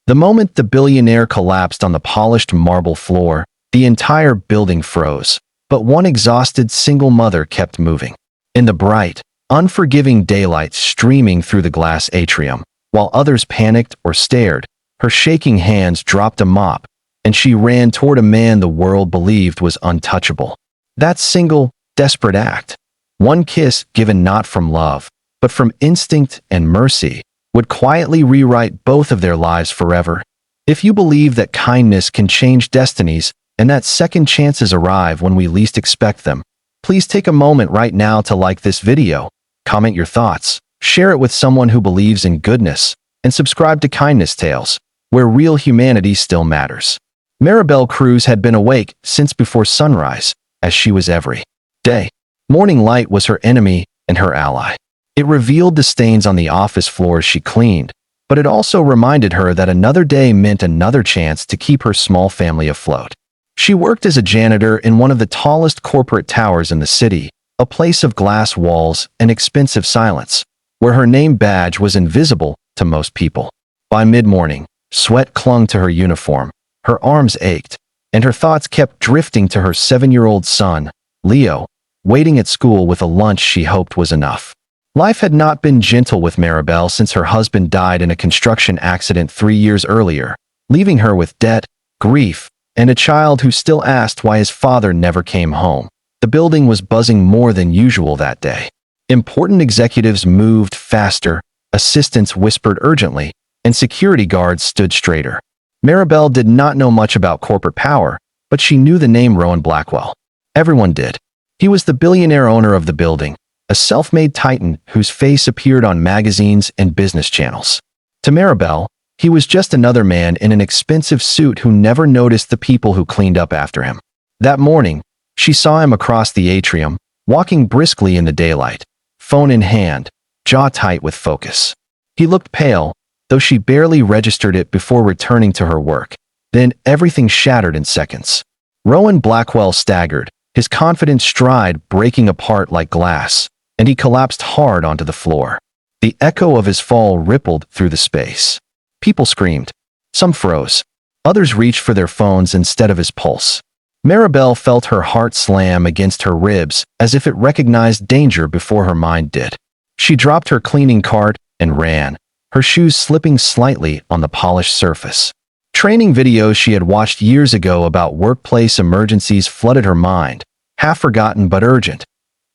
The moment the billionaire collapsed on the polished marble floor, the entire building froze, but one exhausted single mother kept moving. In the bright, unforgiving daylight streaming through the glass atrium, while others panicked or stared, her shaking hands dropped a mop, and she ran toward a man the world believed was untouchable. That single, desperate act, one kiss given not from love, but from instinct and mercy, would quietly rewrite both of their lives forever. If you believe that kindness can change destinies and that second chances arrive when we least expect them, please take a moment right now to like this video, comment your thoughts, share it with someone who believes in goodness, and subscribe to Kindness Tales, where real humanity still matters. Maribel Cruz had been awake since before sunrise, as she was every day. Morning light was her enemy and her ally. It revealed the stains on the office floors she cleaned, but it also reminded her that another day meant another chance to keep her small family afloat. She worked as a janitor in one of the tallest corporate towers in the city, a place of glass walls and expensive silence, where her name badge was invisible to most people. By mid-morning, sweat clung to her uniform, her arms ached, and her thoughts kept drifting to her 7-year-old son, Leo, waiting at school with a lunch she hoped was enough. Life had not been gentle with Maribel since her husband died in a construction accident 3 years earlier, leaving her with debt, grief, and a child who still asked why his father never came home. The building was buzzing more than usual that day. Important executives moved faster, assistants whispered urgently, and security guards stood straighter. Maribel did not know much about corporate power, but she knew the name Rowan Blackwell. Everyone did. He was the billionaire owner of the building, a self-made titan whose face appeared on magazines and business channels. To Maribel, he was just another man in an expensive suit who never noticed the people who cleaned up after him. That morning, she saw him across the atrium, walking briskly in the daylight, phone in hand, jaw tight with focus. He looked pale, though she barely registered it before returning to her work. Then everything shattered in seconds. Rowan Blackwell staggered, his confident stride breaking apart like glass, and he collapsed hard onto the floor. The echo of his fall rippled through the space. People screamed. Some froze. Others reached for their phones instead of his pulse. Maribel felt her heart slam against her ribs as if it recognized danger before her mind did. She dropped her cleaning cart and ran, her shoes slipping slightly on the polished surface. Training videos she had watched years ago about workplace emergencies flooded her mind, half forgotten but urgent.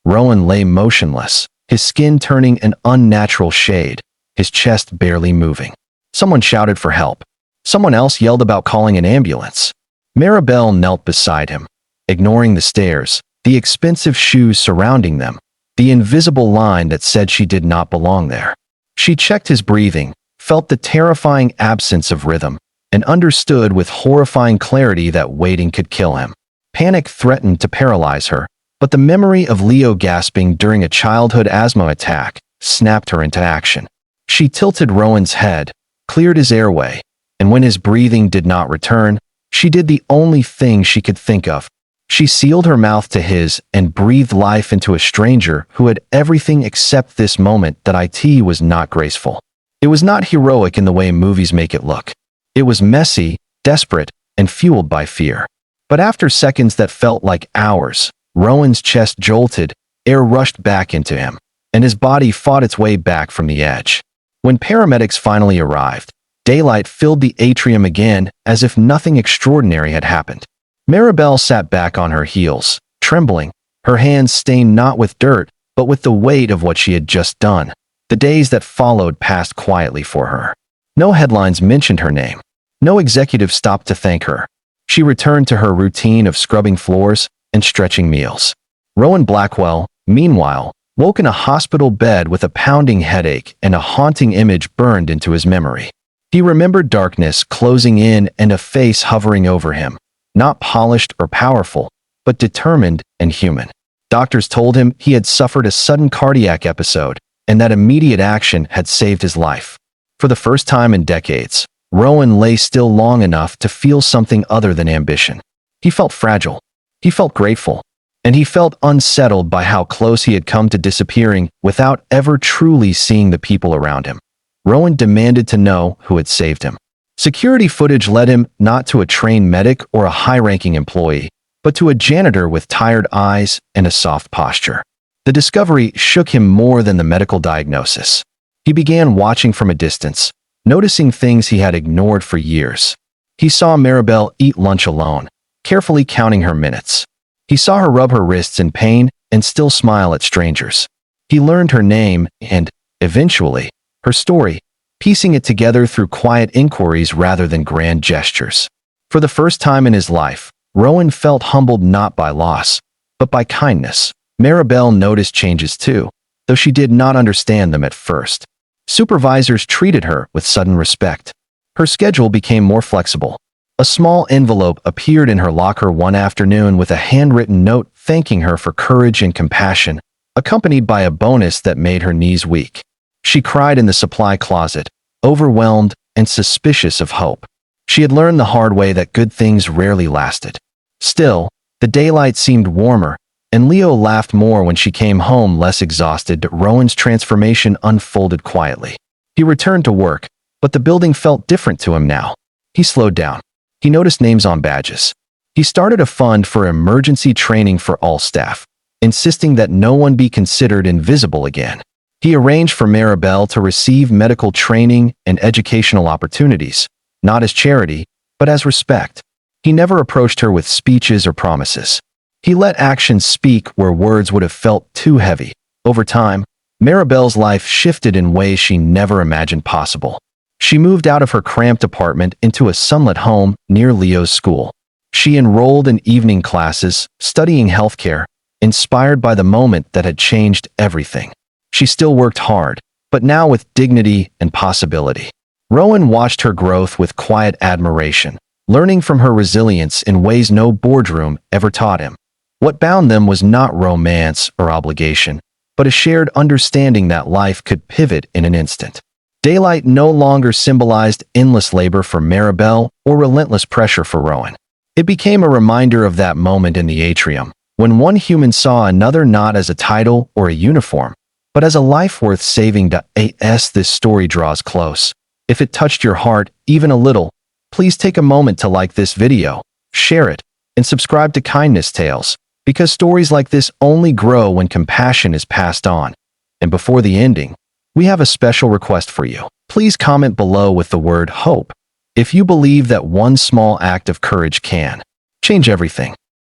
Rowan lay motionless, his skin turning an unnatural shade, his chest barely moving. Someone shouted for help. Someone else yelled about calling an ambulance. Maribel knelt beside him, ignoring the stairs, the expensive shoes surrounding them, the invisible line that said she did not belong there. She checked his breathing, felt the terrifying absence of rhythm, and understood with horrifying clarity that waiting could kill him. Panic threatened to paralyze her, but the memory of Leo gasping during a childhood asthma attack snapped her into action. She tilted Rowan's head, cleared his airway, and when his breathing did not return, she did the only thing she could think of. She sealed her mouth to his and breathed life into a stranger who had everything except this moment that it was not graceful. It was not heroic in the way movies make it look. It was messy, desperate, and fueled by fear. But after seconds that felt like hours, Rowan's chest jolted, air rushed back into him, and his body fought its way back from the edge. When paramedics finally arrived, daylight filled the atrium again as if nothing extraordinary had happened. Maribel sat back on her heels, trembling, her hands stained not with dirt, but with the weight of what she had just done. The days that followed passed quietly for her. No headlines mentioned her name. No executive stopped to thank her. She returned to her routine of scrubbing floors and stretching meals. Rowan Blackwell, meanwhile, woke in a hospital bed with a pounding headache and a haunting image burned into his memory. He remembered darkness closing in and a face hovering over him. Not polished or powerful, but determined and human. Doctors told him he had suffered a sudden cardiac episode and that immediate action had saved his life. For the first time in decades, Rowan lay still long enough to feel something other than ambition. He felt fragile. He felt grateful. And he felt unsettled by how close he had come to disappearing without ever truly seeing the people around him. Rowan demanded to know who had saved him. Security footage led him not to a trained medic or a high-ranking employee, but to a janitor with tired eyes and a soft posture. The discovery shook him more than the medical diagnosis. He began watching from a distance, noticing things he had ignored for years. He saw Maribel eat lunch alone, carefully counting her minutes. He saw her rub her wrists in pain and still smile at strangers. He learned her name and, eventually, her story, piecing it together through quiet inquiries rather than grand gestures. For the first time in his life, Rowan felt humbled not by loss, but by kindness. Maribel noticed changes too, though she did not understand them at first. Supervisors treated her with sudden respect. Her schedule became more flexible. A small envelope appeared in her locker one afternoon with a handwritten note thanking her for courage and compassion, accompanied by a bonus that made her knees weak. She cried in the supply closet, overwhelmed and suspicious of hope. She had learned the hard way that good things rarely lasted. Still, the daylight seemed warmer, and Leo laughed more when she came home less exhausted. Rowan's transformation unfolded quietly. He returned to work, but the building felt different to him now. He slowed down. He noticed names on badges. He started a fund for emergency training for all staff, insisting that no one be considered invisible again. He arranged for Maribel to receive medical training and educational opportunities, not as charity, but as respect. He never approached her with speeches or promises. He let actions speak where words would have felt too heavy. Over time, Maribel's life shifted in ways she never imagined possible. She moved out of her cramped apartment into a sunlit home near Leo's school. She enrolled in evening classes, studying healthcare, inspired by the moment that had changed everything. She still worked hard, but now with dignity and possibility. Rowan watched her growth with quiet admiration, learning from her resilience in ways no boardroom ever taught him. What bound them was not romance or obligation, but a shared understanding that life could pivot in an instant. Daylight no longer symbolized endless labor for Maribel or relentless pressure for Rowan. It became a reminder of that moment in the atrium, when one human saw another not as a title or a uniform, but as a life worth saving. As this story draws close, if it touched your heart even a little, please take a moment to like this video, share it, and subscribe to Kindness Tales, because stories like this only grow when compassion is passed on. And before the ending, we have a special request for you. Please comment below with the word hope if you believe that one small act of courage can change everything.